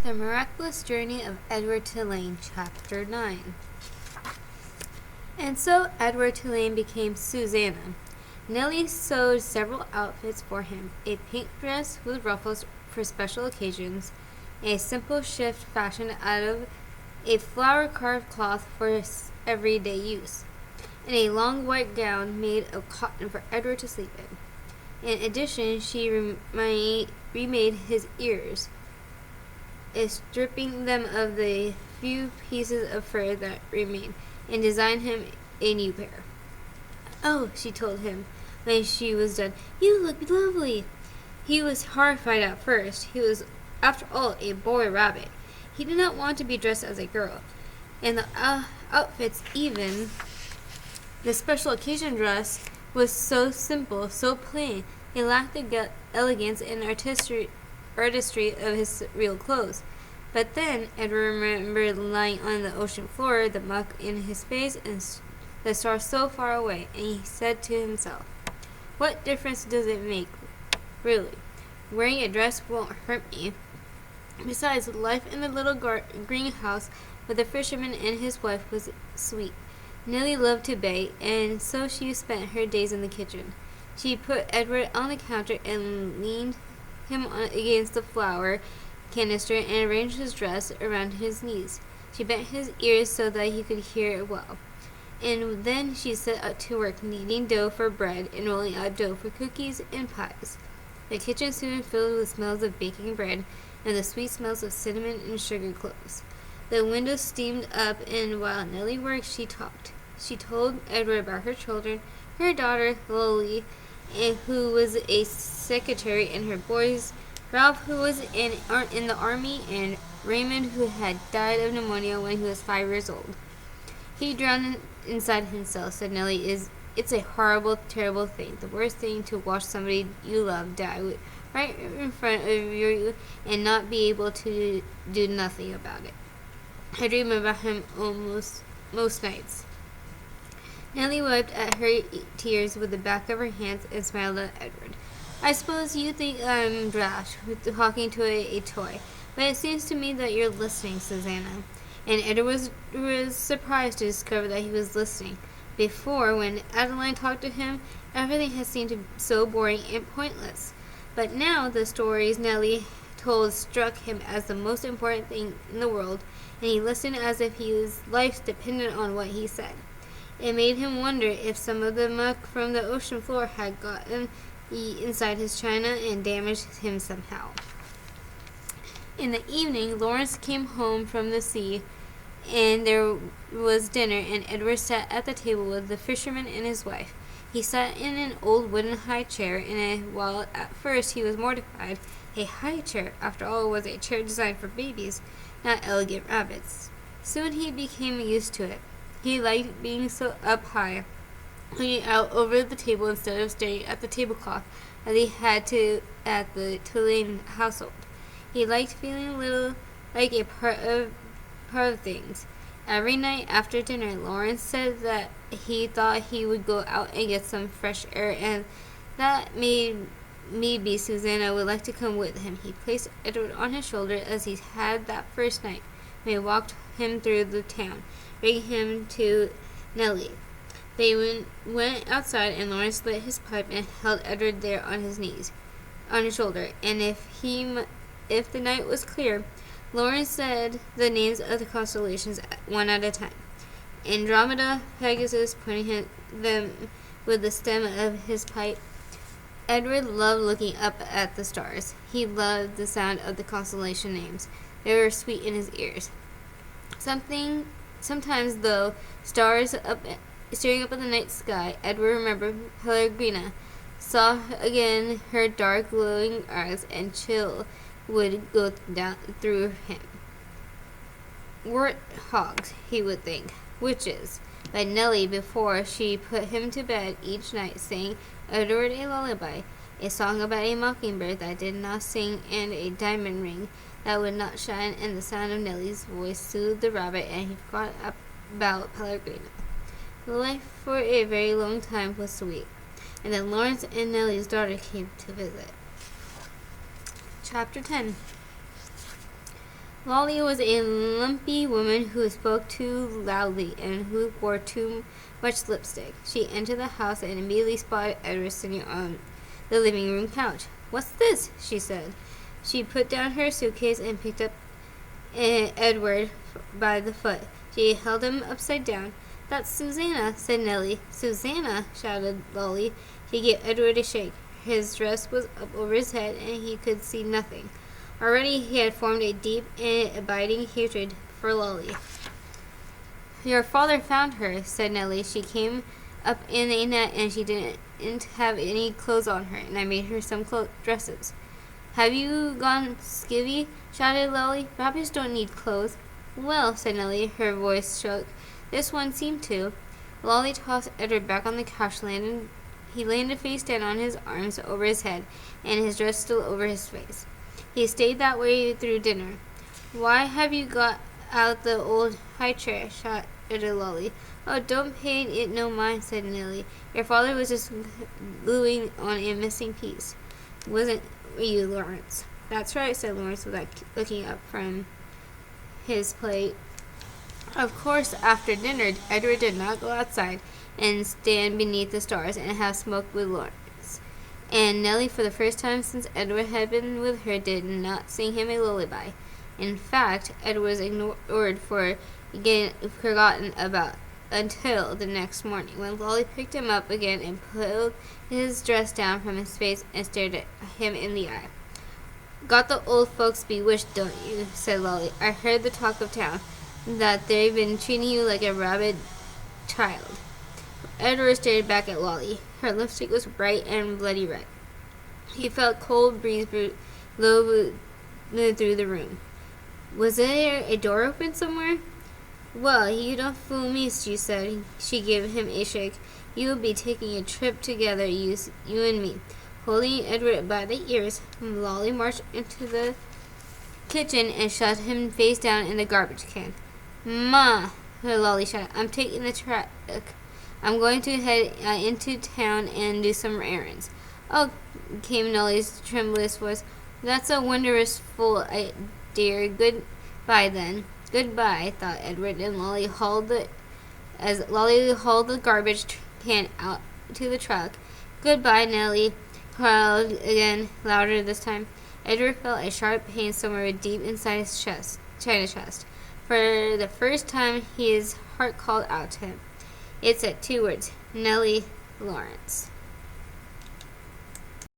The Miraculous Journey of Edward Tulane, Chapter 9. And so Edward Tulane became Susanna. Nellie sewed several outfits for him, a pink dress with ruffles for special occasions, a simple shift fashioned out of a flower-carved cloth for everyday use, and a long white gown made of cotton for Edward to sleep in. In addition, she remade his ears, stripping them of the few pieces of fur that remained, and designed him a new pair. "Oh," she told him when she was done, "you look lovely." He was horrified at first. He was, after all, a boy rabbit. He did not want to be dressed as a girl. And the outfits, even the special occasion dress, was so simple, so plain. It lacked the elegance and artistry of his real clothes. But then Edward remembered lying on the ocean floor, the muck in his face, and the stars so far away, and he said to himself, "What difference does it make, really? Wearing a dress won't hurt me." Besides, life in the little greenhouse with the fisherman and his wife was sweet. Nellie loved to bake, and so she spent her days in the kitchen. She put Edward on the counter and leaned him against the flour canister and arranged his dress around his knees. She bent his ears so that he could hear well. And then she set to work kneading dough for bread and rolling out dough for cookies and pies. The kitchen soon filled with smells of baking bread and the sweet smells of cinnamon and sugar cloves. The windows steamed up, and while Nellie worked, she talked. She told Edward about her children, her daughter, Lily, who was a secretary, and her boys, Ralph, who was in the army, and Raymond, who had died of pneumonia when he was 5 years old. "He drowned inside himself," said Nellie. "It's a horrible, terrible thing. The worst thing to watch somebody you love die right in front of you and not be able to do nothing about it. I dream about him most nights." Nellie wiped at her tears with the back of her hands and smiled at Edward. "I suppose you think I'm rash with talking to a toy, but it seems to me that you're listening, Susanna." And Edward was surprised to discover that he was listening. Before, when Adeline talked to him, everything had seemed so boring and pointless. But now the stories Nellie told struck him as the most important thing in the world, and he listened as if his life depended on what he said. It made him wonder if some of the muck from the ocean floor had gotten inside his china and damaged him somehow. In the evening, Lawrence came home from the sea, and there was dinner, and Edward sat at the table with the fisherman and his wife. He sat in an old wooden high chair, and while at first he was mortified, a high chair, after all, was a chair designed for babies, not elegant rabbits. Soon he became used to it. He liked being so up high, looking out over the table instead of staring at the tablecloth as he had to at the Tulane household. He liked feeling a little like a part of things. Every night after dinner, Lawrence said that he thought he would go out and get some fresh air, and that maybe Susanna would like to come with him. He placed Edward on his shoulder as he had that first night when he walked him through the town, bringing him to Nellie. They went outside, and Lawrence lit his pipe and held Edward there on his shoulder. And if the night was clear, Lawrence said the names of the constellations one at a time. Andromeda, Pegasus, pointing them with the stem of his pipe. Edward loved looking up at the stars. He loved the sound of the constellation names. They were sweet in his ears. Sometimes, though, staring up at the night sky, Edward remembered Pellegrina, saw again her dark glowing eyes, and chill would go down through him. Warthogs, he would think. Witches. But Nellie, before she put him to bed each night, sang Edward a lullaby, a song about a mockingbird that did not sing, and a diamond ring that would not shine, and the sound of Nellie's voice soothed the rabbit, and he forgot about Pellegrina. Life for a very long time was sweet, and then Lawrence and Nellie's daughter came to visit. Chapter 10. Lolly was a lumpy woman who spoke too loudly and who wore too much lipstick. She entered the house and immediately spotted Edward sitting on the living room couch. "What's this?" she said. She put down her suitcase and picked up Edward by the foot. She held him upside down. "That's Susanna," said Nellie. "Susanna!" shouted Lolly. He gave Edward a shake. His dress was up over his head and he could see nothing. Already he had formed a deep and abiding hatred for Lolly. "Your father found her," said Nellie. "She came up in a net and she didn't have any clothes on her, and I made her some dresses." "Have you gone skivvy?" shouted Lolly. "Rabbits don't need clothes." "Well," said Nellie, her voice shook. "This one seemed to." Lolly tossed Edward back on the couch. He landed face down on his arms over his head, and his dress still over his face. He stayed that way through dinner. "Why have you got out the old high chair?" shouted Lolly. "Oh, don't pay it no mind," said Nellie. "Your father was just gluing on a missing piece. Wasn't you, Lawrence?" "That's right," said Lawrence without looking up from his plate. Of course, after dinner, Edward did not go outside and stand beneath the stars and have smoke with Lawrence. And Nellie, for the first time since Edward had been with her, did not sing him a lullaby. In fact, Edward was ignored for getting forgotten about until the next morning, when Lolly picked him up again and pulled his dress down from his face and stared at him in the eye. "Got the old folks bewitched, don't you?" said Lolly. "I heard the talk of town, that they've been treating you like a rabid child." Edward stared back at Lolly. Her lipstick was bright and bloody red. He felt cold breeze blow through the room. Was there a door open somewhere? "Well, you don't fool me," she said. She gave him a shake. "You'll be taking a trip together, you and me." Holding Edward by the ears, Lolly marched into the kitchen and shoved him face down in the garbage can. "Ma," Lolly shouted, "I'm taking the truck. I'm going to head into town and do some errands." "Oh," came Nelly's tremulous voice. "That's a wonderful idea. Goodbye, then." "Goodbye," thought Edward, and Lolly hauled the garbage can out to the truck. "Goodbye," Nellie called again, louder this time. Edward felt a sharp pain somewhere deep inside his china chest. For the first time, his heart called out to him. It said two words: "Nellie Lawrence."